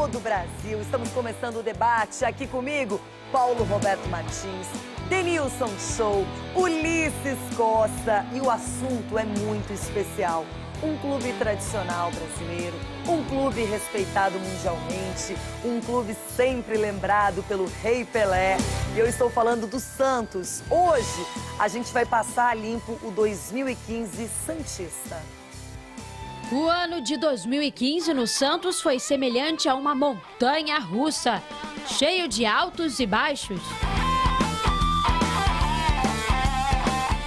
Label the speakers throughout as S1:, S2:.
S1: todo o Brasil. Estamos começando o debate aqui comigo, Paulo Roberto Martins, Denilson Show, Ulisses Costa, e o assunto é muito especial. Um clube tradicional brasileiro, um clube respeitado mundialmente, um clube sempre lembrado pelo Rei Pelé. E eu estou falando do Santos. Hoje a gente vai passar a limpo o 2015 santista.
S2: O ano de 2015 no Santos foi semelhante a uma montanha russa, cheio de altos e baixos.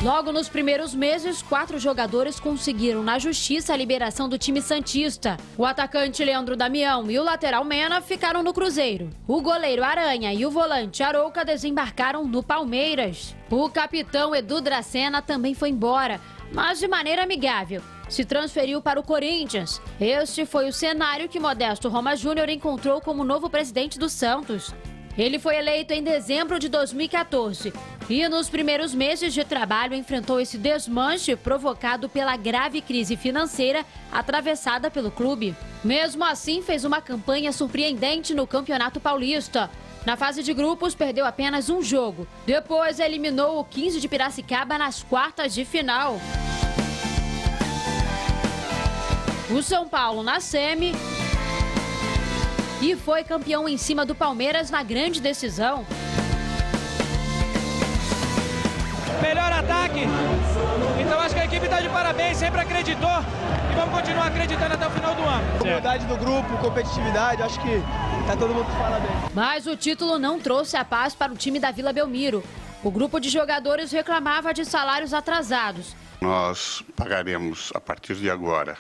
S2: Logo nos primeiros meses, 4 jogadores conseguiram na justiça a liberação do time santista. O atacante Leandro Damião e o lateral Mena ficaram no Cruzeiro. O goleiro Aranha e o volante Arouca desembarcaram no Palmeiras. O capitão Edu Dracena também foi embora, mas de maneira amigável. Se transferiu para o Corinthians. Este foi o cenário que Modesto Roma Júnior encontrou como novo presidente do Santos. Ele foi eleito em dezembro de 2014 e nos primeiros meses de trabalho enfrentou esse desmanche provocado pela grave crise financeira atravessada pelo clube. Mesmo assim, fez uma campanha surpreendente no Campeonato Paulista. Na fase de grupos, perdeu apenas um jogo. Depois, eliminou o 15 de Piracicaba nas quartas de final. O São Paulo na semi e foi campeão em cima do Palmeiras na grande decisão.
S3: Melhor ataque, então acho que a equipe está de parabéns, sempre acreditou e vamos continuar acreditando até o final do ano.
S4: Humildade do grupo, competitividade, acho que tá todo mundo de parabéns.
S2: Mas o título não trouxe a paz para o time da Vila Belmiro. O grupo de jogadores reclamava de salários atrasados.
S5: Nós pagaremos a partir de agora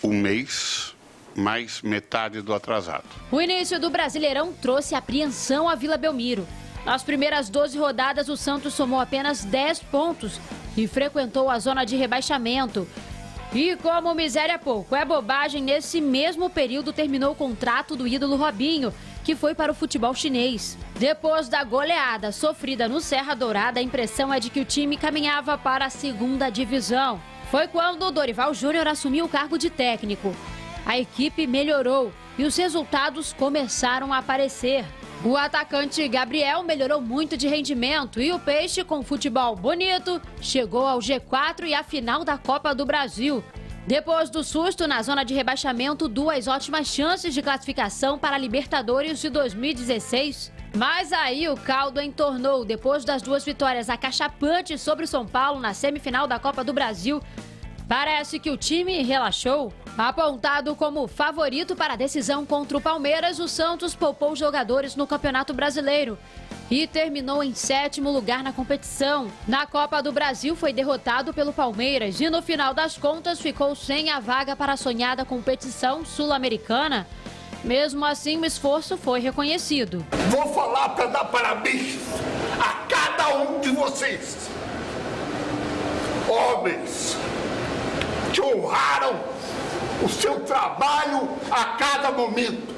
S5: um mês mais metade do atrasado.
S2: O início do Brasileirão trouxe apreensão à Vila Belmiro. Nas primeiras 12 rodadas, o Santos somou apenas 10 pontos e frequentou a zona de rebaixamento. E como miséria pouco é bobagem, nesse mesmo período terminou o contrato do ídolo Robinho, que foi para o futebol chinês. Depois da goleada sofrida no Serra Dourada, a impressão é de que o time caminhava para a segunda divisão. Foi quando o Dorival Júnior assumiu o cargo de técnico. A equipe melhorou e os resultados começaram a aparecer. O atacante Gabriel melhorou muito de rendimento e o Peixe, com futebol bonito, chegou ao G4 e à final da Copa do Brasil. Depois do susto na zona de rebaixamento, 2 ótimas chances de classificação para a Libertadores de 2016. Mas aí o caldo entornou depois das 2 vitórias acachapantes sobre o São Paulo na semifinal da Copa do Brasil. Parece que o time relaxou. Apontado como favorito para a decisão contra o Palmeiras, o Santos poupou jogadores no Campeonato Brasileiro e terminou em 7º lugar na competição. Na Copa do Brasil foi derrotado pelo Palmeiras e no final das contas ficou sem a vaga para a sonhada competição sul-americana. Mesmo assim, o esforço foi reconhecido.
S6: Vou falar para dar parabéns a cada um de vocês. Homens que honraram o seu trabalho a cada momento.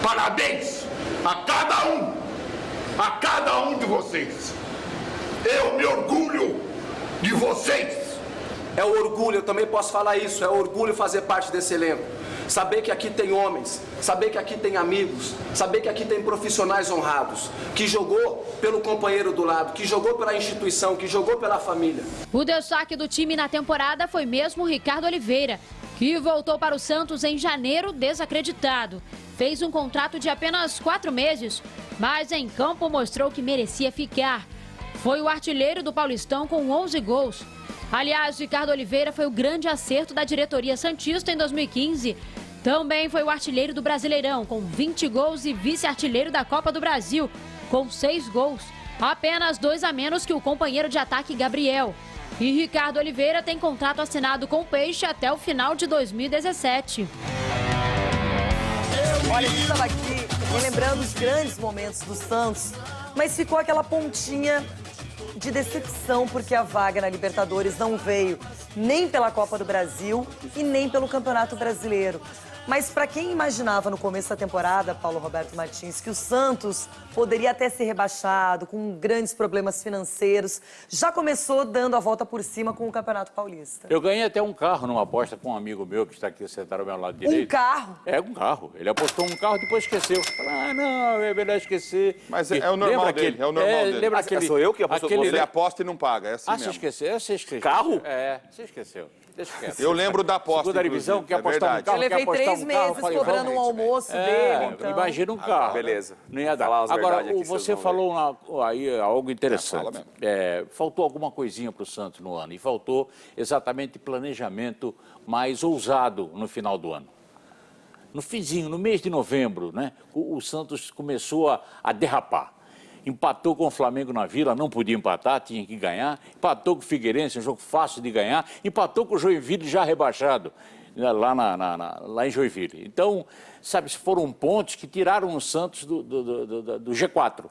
S6: Parabéns a cada um de vocês. Eu me orgulho de vocês.
S7: É o orgulho, eu também posso falar isso, é o orgulho fazer parte desse elenco. Saber que aqui tem homens, saber que aqui tem amigos, saber que aqui tem profissionais honrados, que jogou pelo companheiro do lado, que jogou pela instituição, que jogou pela família.
S2: O destaque do time na temporada foi mesmo o Ricardo Oliveira, que voltou para o Santos em janeiro desacreditado. Fez um contrato de apenas 4 meses, mas em campo mostrou que merecia ficar. Foi o artilheiro do Paulistão com 11 gols. Aliás, Ricardo Oliveira foi o grande acerto da diretoria santista em 2015. Também foi o artilheiro do Brasileirão, com 20 gols e vice-artilheiro da Copa do Brasil, com 6 gols. Apenas 2 a menos que o companheiro de ataque Gabriel. E Ricardo Oliveira tem contrato assinado com o Peixe até o final de 2017.
S1: Olha, eu estava aqui relembrando os grandes momentos do Santos, mas ficou aquela pontinha de decepção, porque a vaga na Libertadores não veio nem pela Copa do Brasil e nem pelo Campeonato Brasileiro. Mas para quem imaginava no começo da temporada, Paulo Roberto Martins, que o Santos poderia até ser rebaixado, com grandes problemas financeiros, já começou dando a volta por cima com o Campeonato Paulista.
S8: Eu ganhei até um carro numa aposta com um amigo meu que está aqui sentado ao meu lado direito.
S1: Um carro?
S8: É, um carro. Ele apostou um carro e depois esqueceu. Falei, não, é melhor esquecer.
S9: Mas é o normal dele, é o normal dele.
S8: Lembra aquele...
S10: Sou eu que aposto com você?
S9: Ele aposta e não paga, é assim mesmo.
S8: Você esqueceu? Você esqueceu.
S10: Carro?
S8: É, você esqueceu. Deixa quieto.
S9: Eu lembro da aposta,
S8: Segunda divisão, quer apostar um carro,
S1: Eu levei 3 meses cobrando um almoço dele, então.
S8: Imagina um carro.
S10: Beleza.
S8: Não ia dar.
S10: Falar as
S8: Agora,
S10: verdades aqui,
S8: você
S10: vocês vão
S8: falou aí algo interessante.
S9: fala mesmo.
S8: Faltou alguma coisinha para o Santos no ano. E faltou exatamente planejamento mais ousado no final do ano. No finzinho, no mês de novembro, né, o Santos começou a derrapar. Empatou com o Flamengo na Vila, não podia empatar, tinha que ganhar. Empatou com o Figueirense, um jogo fácil de ganhar. Empatou com o Joinville, já rebaixado, lá em Joinville. Então, sabe, foram pontos que tiraram o Santos do G4.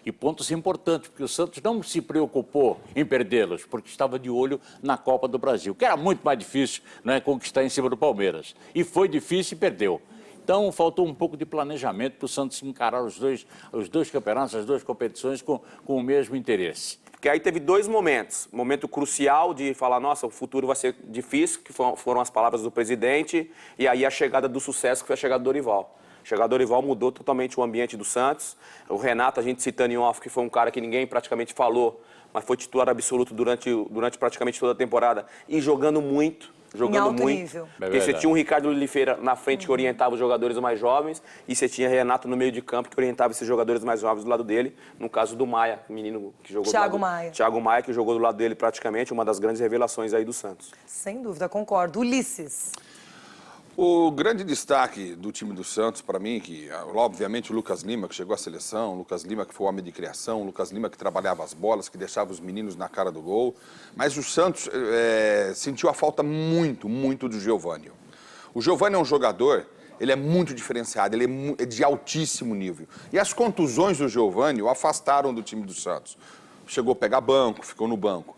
S8: E pontos importantes, porque o Santos não se preocupou em perdê-los, porque estava de olho na Copa do Brasil, que era muito mais difícil, né, conquistar em cima do Palmeiras. E foi difícil e perdeu. Então, faltou um pouco de planejamento para o Santos encarar os dois campeonatos, as duas competições com o mesmo interesse.
S10: Porque aí teve 2 momentos. Momento crucial de falar, nossa, o futuro vai ser difícil, que foram as palavras do presidente, e aí a chegada do sucesso, que foi a chegada do Dorival. A chegada do Dorival mudou totalmente o ambiente do Santos. O Renato, a gente citando em off, que foi um cara que ninguém praticamente falou, mas foi titular absoluto durante praticamente toda a temporada, e jogando muito. Jogando muito,
S1: nível.
S10: Porque você tinha um Ricardo Oliveira na frente que orientava os jogadores mais jovens e você tinha Renato no meio de campo que orientava esses jogadores mais jovens do lado dele, no caso do Maia, o menino que jogou
S1: Thiago Maia.
S10: Thiago Maia, que jogou do lado dele praticamente, uma das grandes revelações aí do Santos.
S1: Sem dúvida, concordo. Ulisses.
S9: O grande destaque do time do Santos, para mim, que obviamente o Lucas Lima, que chegou à seleção, o Lucas Lima, que foi o homem de criação, o Lucas Lima, que trabalhava as bolas, que deixava os meninos na cara do gol. Mas o Santos sentiu a falta muito do Giovânio. O Giovânio é um jogador, ele é muito diferenciado, ele é de altíssimo nível. E as contusões do Giovânio o afastaram do time do Santos. Chegou a pegar banco, ficou no banco,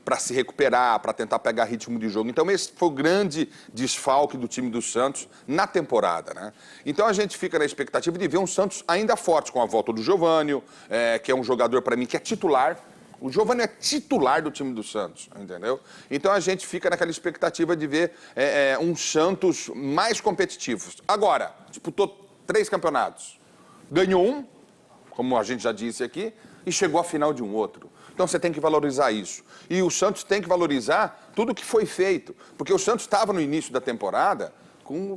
S9: para se recuperar, para tentar pegar ritmo de jogo. Então, esse foi o grande desfalque do time do Santos na temporada, né? Então, a gente fica na expectativa de ver um Santos ainda forte, com a volta do Giovânio, que é um jogador, para mim, que é titular. O Giovânio é titular do time do Santos, entendeu? Então, a gente fica naquela expectativa de ver um Santos mais competitivo. Agora, disputou 3 campeonatos, ganhou um, como a gente já disse aqui, e chegou à final de um outro. Então você tem que valorizar isso. E o Santos tem que valorizar tudo que foi feito. Porque o Santos estava no início da temporada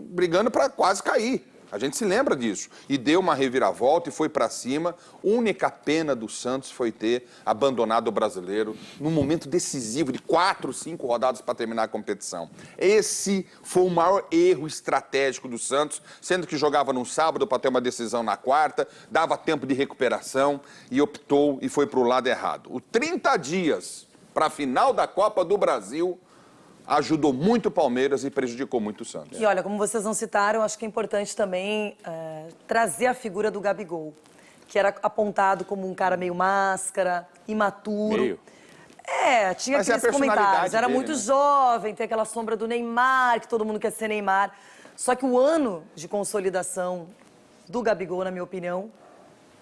S9: brigando para quase cair. A gente se lembra disso. E deu uma reviravolta e foi para cima. Única pena do Santos foi ter abandonado o brasileiro num momento decisivo de 4, 5 rodadas para terminar a competição. Esse foi o maior erro estratégico do Santos, sendo que jogava no sábado para ter uma decisão na quarta, dava tempo de recuperação e optou e foi para o lado errado. O 30 dias para a final da Copa do Brasil ajudou muito o Palmeiras e prejudicou muito o Santos.
S1: E olha, como vocês não citaram, acho que é importante também trazer a figura do Gabigol, que era apontado como um cara meio máscara, imaturo. Tinha
S9: Mas
S1: aqueles comentários. Era
S9: dele,
S1: muito
S9: né?
S1: jovem, tem aquela sombra do Neymar, que todo mundo quer ser Neymar. Só que o ano de consolidação do Gabigol, na minha opinião,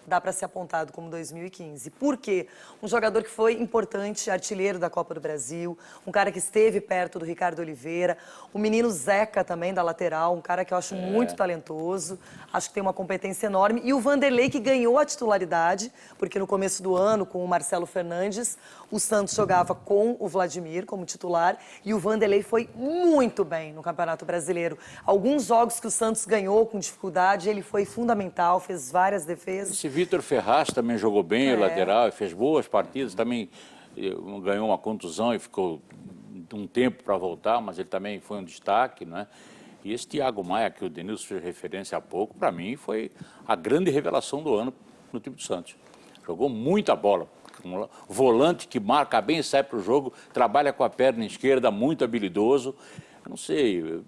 S1: dá para ser apontado como 2015. Por quê? Um jogador que foi importante, artilheiro da Copa do Brasil, um cara que esteve perto do Ricardo Oliveira, o menino Zeca também, da lateral, um cara que eu acho muito talentoso, acho que tem uma competência enorme, e o Vanderlei, que ganhou a titularidade, porque no começo do ano, com o Marcelo Fernandes, o Santos jogava com o Vladimir como titular, e o Vanderlei foi muito bem no Campeonato Brasileiro. Alguns jogos que o Santos ganhou com dificuldade, ele foi fundamental, fez várias defesas.
S8: Esse Vitor Ferraz também jogou bem, o lateral, e fez boas partidas, também ganhou uma contusão e ficou um tempo para voltar, mas ele também foi um destaque, né? E esse Thiago Maia, que o Denilson fez referência há pouco, para mim foi a grande revelação do ano no time do Santos. Jogou muita bola. Um volante que marca bem e sai para o jogo, trabalha com a perna esquerda, muito habilidoso. Eu não sei,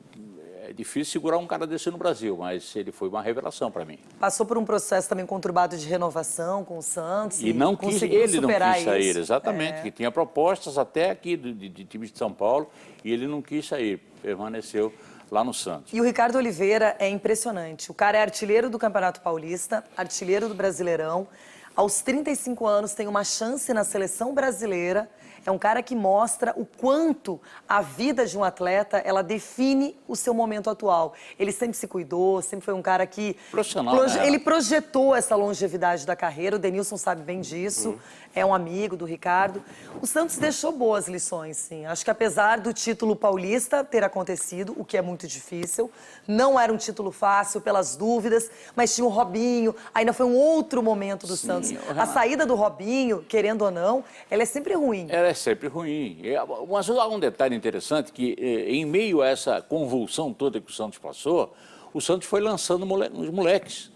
S8: é difícil segurar um cara desse no Brasil, mas ele foi uma revelação para mim.
S1: Passou por um processo também conturbado de renovação com o Santos.
S8: E não quis, ele não quis sair,
S1: isso.
S8: exatamente, que tinha propostas até aqui de times de São Paulo, e ele não quis sair, permaneceu lá no Santos.
S1: E o Ricardo Oliveira é impressionante. O cara é artilheiro do Campeonato Paulista, artilheiro do Brasileirão. Aos 35 anos tem uma chance na seleção brasileira. É um cara que mostra o quanto a vida de um atleta, ela define o seu momento atual. Ele sempre se cuidou, sempre foi um cara que...
S8: Profissional, né?
S1: Ele projetou essa longevidade da carreira, o Denilson sabe bem disso, é um amigo do Ricardo. O Santos deixou boas lições, sim. Acho que apesar do título paulista ter acontecido, o que é muito difícil, não era um título fácil pelas dúvidas, mas tinha o Robinho, ainda foi um outro momento do Santos. A saída do Robinho, querendo ou não, ela é sempre ruim.
S8: Ela é sempre ruim. Mas há um detalhe interessante que, em meio a essa convulsão toda que o Santos passou, o Santos foi lançando os moleques.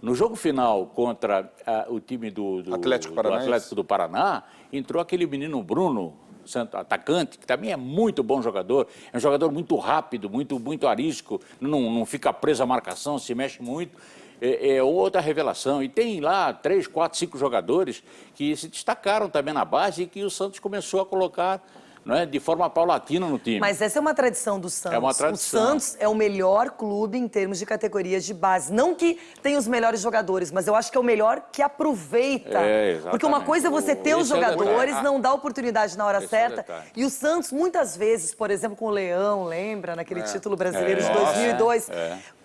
S8: No jogo final contra o time do Atlético do Paraná, entrou aquele menino Bruno, atacante, que também é muito bom jogador, é um jogador muito rápido, muito arisco, não fica preso à marcação, se mexe muito. É outra revelação. E tem lá 3, 4, 5 jogadores que se destacaram também na base e que o Santos começou a colocar, não é, de forma paulatina no time.
S1: Mas essa é uma tradição do Santos.
S8: É uma tradição.
S1: O Santos é o melhor clube em termos de categorias de base. Não que tenha os melhores jogadores, mas eu acho que é o melhor que aproveita. Porque uma coisa é você ter os jogadores, não dar oportunidade na hora certa. E o Santos, muitas vezes, por exemplo, com o Leão, lembra? Naquele título brasileiro de 2002.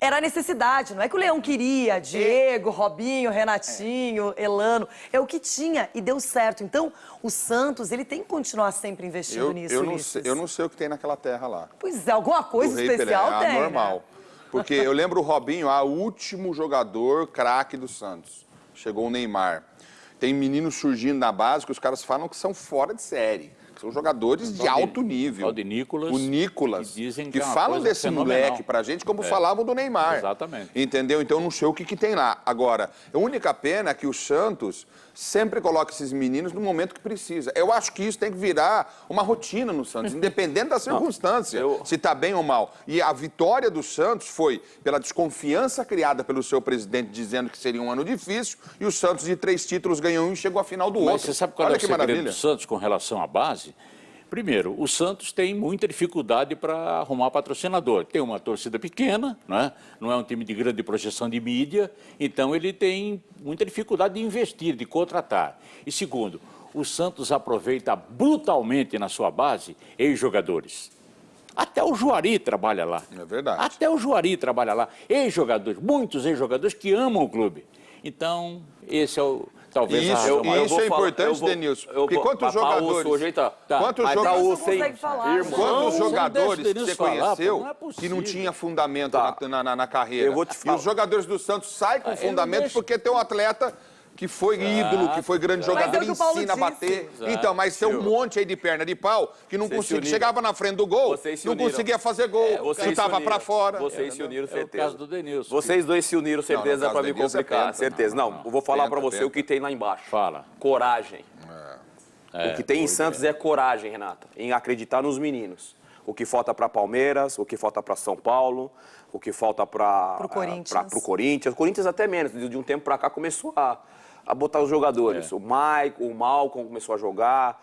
S1: Era a necessidade, não é que o Leão queria Diego, Robinho, Renatinho, Elano. É o que tinha e deu certo. Então, o Santos, ele tem que continuar sempre investindo nisso,
S9: eu não sei o que tem naquela terra lá.
S1: Pois é, alguma coisa especial tem,
S9: normal.
S1: Né?
S9: Porque eu lembro o Robinho, o último jogador craque do Santos. Chegou o Neymar. Tem meninos surgindo na base que os caras falam que são fora de série. São jogadores de alto nível.
S8: O
S9: Nicolas, que
S8: é
S9: falam desse moleque pra gente como falavam do Neymar.
S8: Exatamente.
S9: Entendeu? Então eu não sei o que tem lá. Agora, a única pena é que o Santos sempre coloca esses meninos no momento que precisa. Eu acho que isso tem que virar uma rotina no Santos, independente da circunstância, se tá bem ou mal. E a vitória do Santos foi pela desconfiança criada pelo seu presidente, dizendo que seria um ano difícil, e o Santos de 3 títulos ganhou um e chegou à final do outro.
S8: Mas você sabe qual é o segredo do Santos com relação à base? Primeiro, o Santos tem muita dificuldade para arrumar patrocinador. Tem uma torcida pequena, não é um time de grande projeção de mídia, então ele tem muita dificuldade de investir, de contratar. E segundo, o Santos aproveita brutalmente na sua base ex-jogadores. Até o Juari trabalha lá.
S9: É verdade.
S8: Até o Juari trabalha lá. Ex-jogadores, muitos ex-jogadores que amam o clube. Então, esse é o... Talvez
S9: isso é importante, Denilson. Porque quantos jogadores... Quantos jogadores você conheceu que não tinha fundamento na carreira? E os jogadores do Santos saem com fundamento porque tem um atleta que foi ídolo, que foi grande jogador, ensina a bater. Então, mas tem um monte aí de perna de pau que não conseguia. Chegava na frente do gol, não conseguia fazer gol, chutava pra fora.
S10: Vocês se uniram, certeza.
S8: É o caso do Denilson.
S10: Vocês dois se uniram, certeza, pra me complicar. Certeza. Não, eu vou falar pra você o que tem lá embaixo.
S8: Fala.
S10: Coragem. O que tem em Santos é coragem, Renata, em acreditar nos meninos. O que falta para Palmeiras, o que falta para São Paulo, o que falta para o Corinthians. O Corinthians até menos, de um tempo para cá começou a botar os jogadores. O Maicon, o Malcom começou a jogar,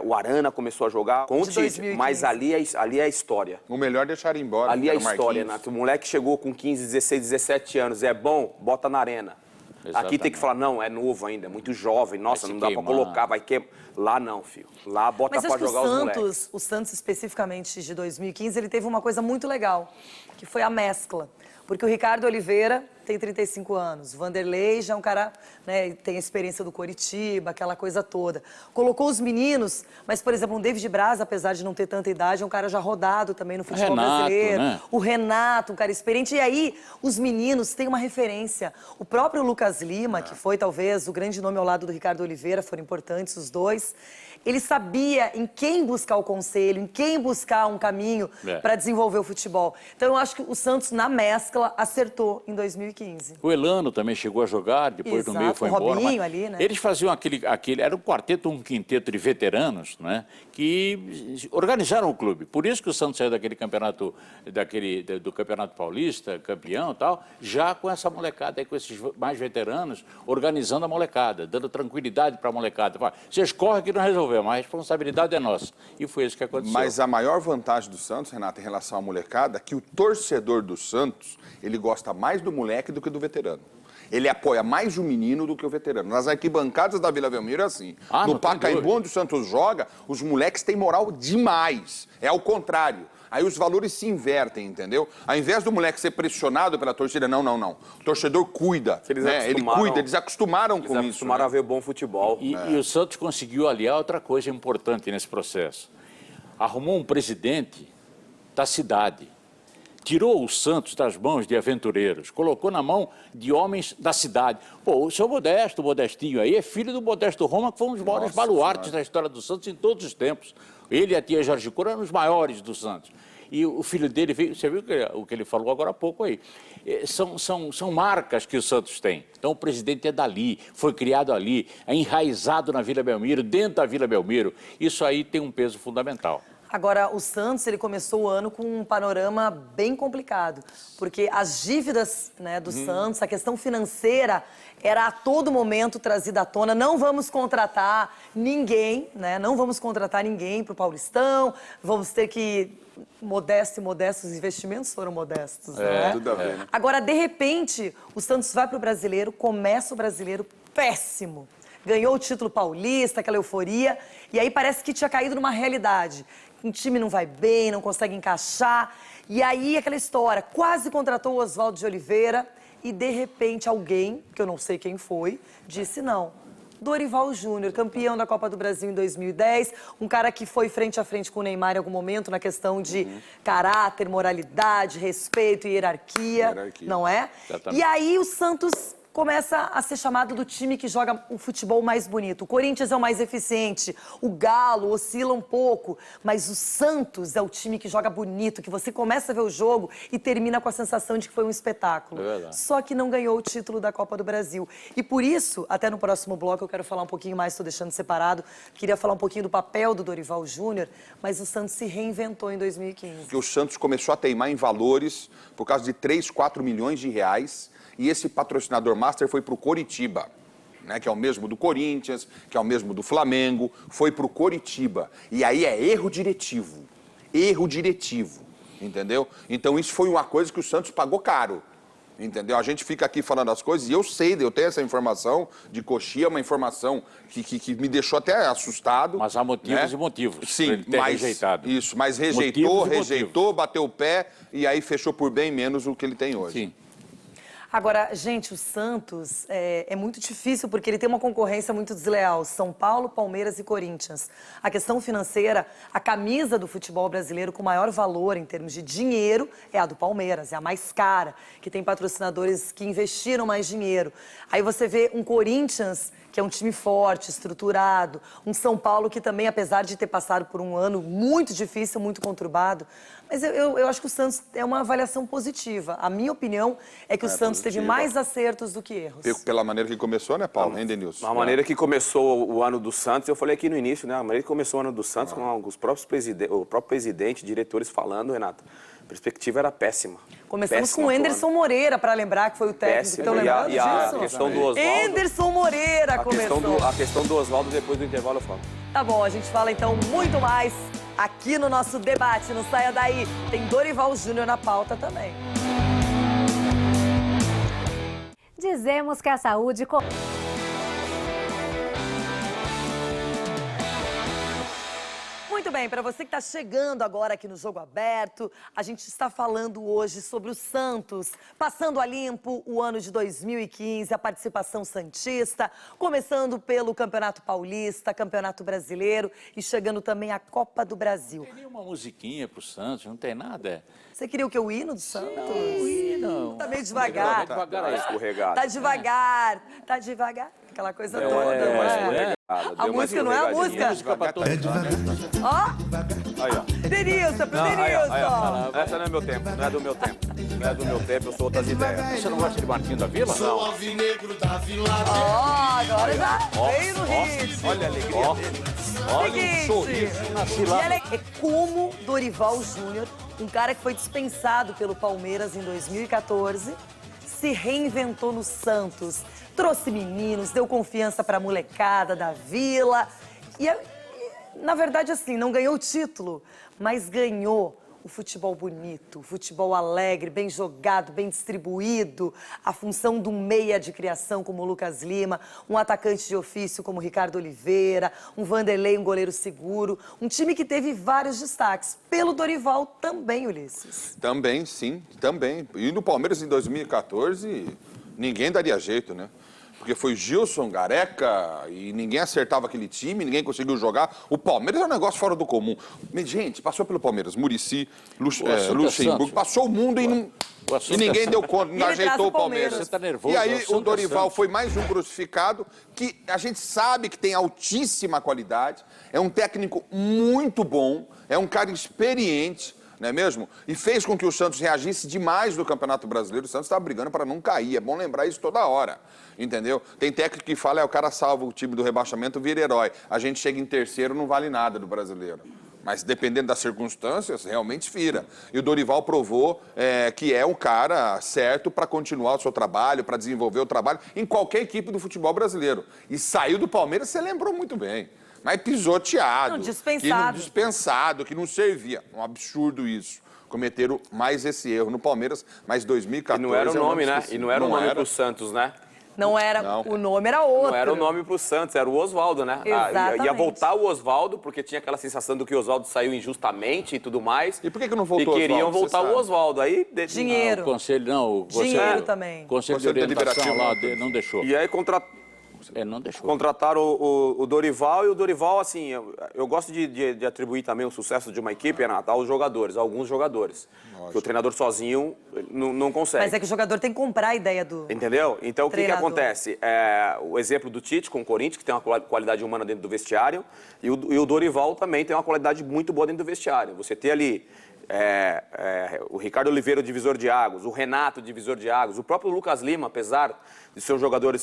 S10: o Arana começou a jogar. Com o Tite, mas ali é a história.
S9: O melhor é deixar embora.
S10: Ali é a história, Renato. O moleque chegou com 15, 16, 17 anos, é bom, bota na arena. Exatamente. Aqui tem que falar, não, é novo ainda, é muito jovem, nossa, não dá pra colocar, vai queimar. Lá não, filho. Lá bota pra jogar os moleques.
S1: O Santos, especificamente de 2015, ele teve uma coisa muito legal, que foi a mescla. Porque o Ricardo Oliveira tem 35 anos, o Vanderlei já é um cara, né, tem a experiência do Coritiba, aquela coisa toda. Colocou os meninos, mas, por exemplo, um David Braz, apesar de não ter tanta idade, é um cara já rodado também no futebol brasileiro. Né? O Renato, um cara experiente. E aí, os meninos têm uma referência. O próprio Lucas Lima, que foi talvez o grande nome ao lado do Ricardo Oliveira, foram importantes os dois. Ele sabia em quem buscar o conselho, em quem buscar um caminho para desenvolver o futebol. Então, eu acho que o Santos, na mescla, acertou em 2015. 2015.
S8: O Elano também chegou a jogar, depois
S1: Exato,
S8: no meio foi
S1: o
S8: embora.
S1: Robinho ali, né?
S8: Eles faziam aquele... Era um quarteto, um quinteto de veteranos, né? Que organizaram o clube. Por isso que o Santos saiu daquele campeonato, do Campeonato Paulista, campeão e tal, já com essa molecada aí, com esses mais veteranos, organizando a molecada, dando tranquilidade para a molecada. Vocês correm que não resolveu, mas a responsabilidade é nossa. E foi isso que aconteceu.
S9: Mas a maior vantagem do Santos, Renato, em relação à molecada, é que o torcedor do Santos, ele gosta mais do moleque do que do veterano. Ele apoia mais o menino do que o veterano. Nas arquibancadas da Vila Belmiro é assim. No Pacaembu, onde o Santos joga, os moleques têm moral demais. É ao contrário. Aí os valores se invertem, entendeu? Ao invés do moleque ser pressionado pela torcida, não. O torcedor cuida, né? Ele cuida, eles acostumaram com isso.
S10: Eles acostumaram a ver bom futebol.
S8: E o Santos conseguiu aliar outra coisa importante nesse processo. Arrumou um presidente da cidade. Tirou o Santos das mãos de aventureiros, colocou na mão de homens da cidade. Pô, o seu Modesto, o Modestinho aí, é filho do Modesto Roma, que foi um dos maiores baluartes da história do Santos em todos os tempos. Ele e a tia Jorge Cura eram os maiores do Santos. E o filho dele veio, você viu o que ele falou agora há pouco aí. São marcas que o Santos tem. Então o presidente é dali, foi criado ali, é enraizado na Vila Belmiro, dentro da Vila Belmiro. Isso aí tem um peso fundamental.
S1: Agora, o Santos, ele começou o ano com um panorama bem complicado, porque as dívidas, né, do Santos, a questão financeira era a todo momento trazida à tona. Não vamos contratar ninguém, né? Não vamos contratar ninguém para o Paulistão, vamos ter que... modestos, os investimentos foram modestos, né?
S9: Tudo a ver, né?
S1: Agora, de repente, o Santos vai para o Brasileiro, começa o Brasileiro péssimo. Ganhou o título paulista, aquela euforia, e aí parece que tinha caído numa realidade. Um time não vai bem, não consegue encaixar. E aí, aquela história, quase contratou o Oswaldo de Oliveira e, de repente, alguém, que eu não sei quem foi, disse não. Dorival Júnior, campeão da Copa do Brasil em 2010, um cara que foi frente a frente com o Neymar em algum momento na questão de caráter, moralidade, respeito e hierarquia, não é?
S8: Exatamente.
S1: E aí o Santos começa a ser chamado do time que joga o futebol mais bonito. O Corinthians é o mais eficiente, o Galo oscila um pouco, mas o Santos é o time que joga bonito, que você começa a ver o jogo e termina com a sensação de que foi um espetáculo. Só que não ganhou o título da Copa do Brasil. E por isso, até no próximo bloco, eu quero falar um pouquinho mais, estou deixando separado, queria falar um pouquinho do papel do Dorival Júnior, mas o Santos se reinventou em 2015.
S9: Porque o Santos começou a teimar em valores por causa de 3, 4 milhões de reais. E esse patrocinador master foi para o Coritiba, né, que é o mesmo do Corinthians, que é o mesmo do Flamengo, foi para o Coritiba. E aí é erro diretivo, entendeu? Então isso foi uma coisa que o Santos pagou caro, entendeu? A gente fica aqui falando as coisas e eu tenho essa informação de coxinha, uma informação que me deixou até assustado.
S8: Mas há motivos, né? E motivos.
S9: Sim, mas rejeitado. Isso, mas rejeitou, bateu o pé e aí fechou por bem menos o que ele tem hoje.
S8: Sim.
S1: Agora, gente, o Santos é muito difícil porque ele tem uma concorrência muito desleal. São Paulo, Palmeiras e Corinthians. A questão financeira, a camisa do futebol brasileiro com maior valor em termos de dinheiro é a do Palmeiras, é a mais cara, que tem patrocinadores que investiram mais dinheiro. Aí você vê um Corinthians, que é um time forte, estruturado, um São Paulo que também, apesar de ter passado por um ano muito difícil, muito conturbado, mas eu acho que o Santos é uma avaliação positiva. A minha opinião é que o Santos teve mais acertos do que erros.
S9: Pela maneira que começou, né, Paulo? Hein, Denilson?
S10: A maneira que começou o ano do Santos, eu falei aqui no início, né? A maneira que começou o ano do Santos, com os próprios o próprio presidente, diretores falando, Renato, a perspectiva era péssima.
S1: Começamos com o Anderson Moreira, para lembrar que foi o técnico. Estão lembrando disso?
S10: A questão do Oswaldo.
S1: Anderson Moreira começou.
S10: A questão do Oswaldo, depois do intervalo, eu falo.
S1: Tá bom, a gente fala então muito mais aqui no nosso debate. Não saia daí. Tem Dorival Júnior na pauta também.
S11: Dizemos que a saúde...
S1: Muito bem, para você que está chegando agora aqui no Jogo Aberto, a gente está falando hoje sobre o Santos, passando a limpo o ano de 2015, a participação santista, começando pelo Campeonato Paulista, Campeonato Brasileiro e chegando também à Copa do Brasil.
S8: Não tem nenhuma musiquinha pro Santos, não tem nada.
S1: Você queria o que? O hino do Santos?
S8: O hino.
S1: Tá meio devagar.
S10: Escorregado.
S1: Tá devagar. Aquela coisa toda, não é? A música não é a música.
S8: Música pra todos.
S1: Ó.
S10: Aí, ó.
S1: Denilson, pro Denilson.
S10: Essa não é meu tempo, não é do meu tempo. Não é do meu tempo, eu sou outras ideias.
S8: Você não gosta de Marquinhos da Vila?
S6: Sou alvinegro da Vila.
S1: Ó, agora já veio no ritmo.
S10: Olha a alegria dele.
S8: Olha um sorriso nasci lá.
S1: É como Dorival Júnior, um cara que foi dispensado pelo Palmeiras em 2014, se reinventou no Santos, trouxe meninos, deu confiança pra molecada da Vila. E, na verdade, assim, não ganhou o título, mas ganhou o futebol bonito, o futebol alegre, bem jogado, bem distribuído, a função do meia de criação como o Lucas Lima, um atacante de ofício como o Ricardo Oliveira, um Vanderlei, um goleiro seguro, um time que teve vários destaques. Pelo Dorival também, Ulisses.
S9: Também, sim, também. E no Palmeiras em 2014, ninguém daria jeito, né? Porque foi Gilson, Gareca, e ninguém acertava aquele time, ninguém conseguiu jogar. O Palmeiras é um negócio fora do comum. Gente, passou pelo Palmeiras, Muricy, Luxemburgo, passou o mundo e ninguém deu conta, não ajeitou o Palmeiras.
S8: Você tá nervoso,
S9: E aí o Dorival foi mais um crucificado, que a gente sabe que tem altíssima qualidade, é um técnico muito bom, é um cara experiente, não é mesmo? E fez com que o Santos reagisse demais no Campeonato Brasileiro. O Santos estava brigando para não cair. É bom lembrar isso toda hora, entendeu? Tem técnico que fala, o cara salva o time do rebaixamento, vira herói. A gente chega em terceiro, não vale nada do brasileiro. Mas dependendo das circunstâncias, realmente vira. E o Dorival provou que é o cara certo para continuar o seu trabalho, para desenvolver o trabalho em qualquer equipe do futebol brasileiro. E saiu do Palmeiras, você lembrou muito bem. Mas pisoteado.
S1: Não, dispensado.
S9: Dispensado, que não servia. Um absurdo isso. Cometeram mais esse erro no Palmeiras, mas 2014...
S10: E não era o nome, né? E não era o nome pro Santos, né?
S1: Não era, o nome era outro.
S10: Não era o nome pro Santos, era o Oswaldo, né?
S1: Exatamente.
S10: Ia voltar o Oswaldo, porque tinha aquela sensação do que o Oswaldo saiu injustamente e tudo mais.
S9: E por que não voltou o
S10: Oswaldo? E queriam voltar o Oswaldo. Aí,
S1: dinheiro.
S8: Não, o conselho,
S1: dinheiro também.
S8: O conselho de orientação lá não deixou.
S10: E aí
S8: não deixou.
S10: Contrataram o Dorival, e o Dorival, assim, eu gosto de atribuir também o sucesso de uma equipe, Renato, aos jogadores, a alguns jogadores. Que o treinador sozinho não consegue.
S1: Mas é que o jogador tem que comprar a ideia do
S10: Entendeu? Então,
S1: treinador.
S10: O que acontece? O exemplo do Tite com o Corinthians, que tem uma qualidade humana dentro do vestiário, e o Dorival também tem uma qualidade muito boa dentro do vestiário. Você tem ali o Ricardo Oliveira, o divisor de águas, o Renato, o divisor de águas, o próprio Lucas Lima, apesar de ser um jogador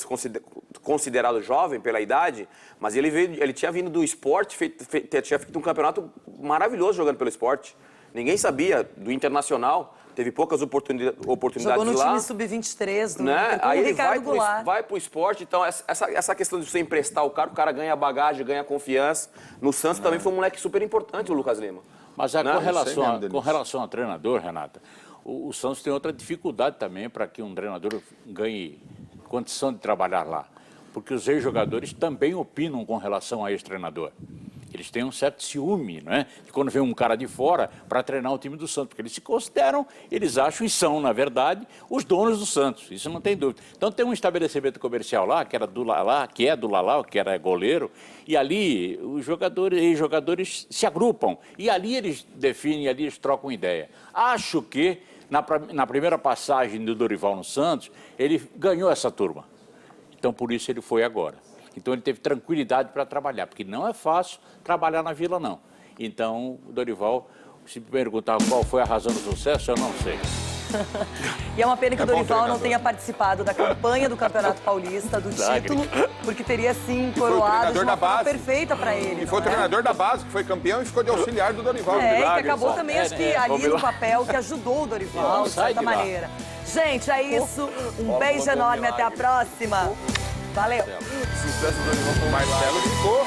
S10: considerado jovem pela idade, mas ele tinha vindo do esporte, tinha feito um campeonato maravilhoso jogando pelo esporte. Ninguém sabia do Internacional, teve poucas oportunidades
S1: Jogou no
S10: lá.
S1: time sub-23 do
S10: né?
S1: com
S10: Aí
S1: o
S10: ele
S1: Ricardo Goulart.
S10: vai pro esporte, então essa questão de você emprestar o cara ganha bagagem, ganha confiança. No Santos também foi um moleque super importante, o Lucas Lima.
S8: Mas com relação ao treinador, Renata, o Santos tem outra dificuldade também para que um treinador ganhe condição de trabalhar lá. Porque os ex-jogadores também opinam com relação a esse treinador. Eles têm um certo ciúme, né? De quando vem um cara de fora para treinar o time do Santos, porque eles se consideram, eles acham e são, na verdade, os donos do Santos. Isso não tem dúvida. Então tem um estabelecimento comercial lá, que era do Lalá, que era goleiro, e ali os jogadores se agrupam. E ali eles definem, ali eles trocam ideia. Acho que na primeira passagem do Dorival no Santos, ele ganhou essa turma. Então por isso ele foi agora. Então ele teve tranquilidade para trabalhar, porque não é fácil trabalhar na Vila, não. Então o Dorival, se me perguntar qual foi a razão do sucesso, eu não sei.
S1: E é uma pena que o Dorival não tenha participado da campanha do Campeonato Paulista, do título, porque teria sim coroado de uma forma perfeita para ele.
S9: E foi o treinador da base, que foi campeão e ficou de auxiliar do Dorival.
S1: E que acabou também, acho que ali no papel, que ajudou o Dorival, de certa maneira. Gente, é isso. Um beijo enorme, até a próxima. Valeu.
S9: Sucesso do Dorival com o Marcelo ficou.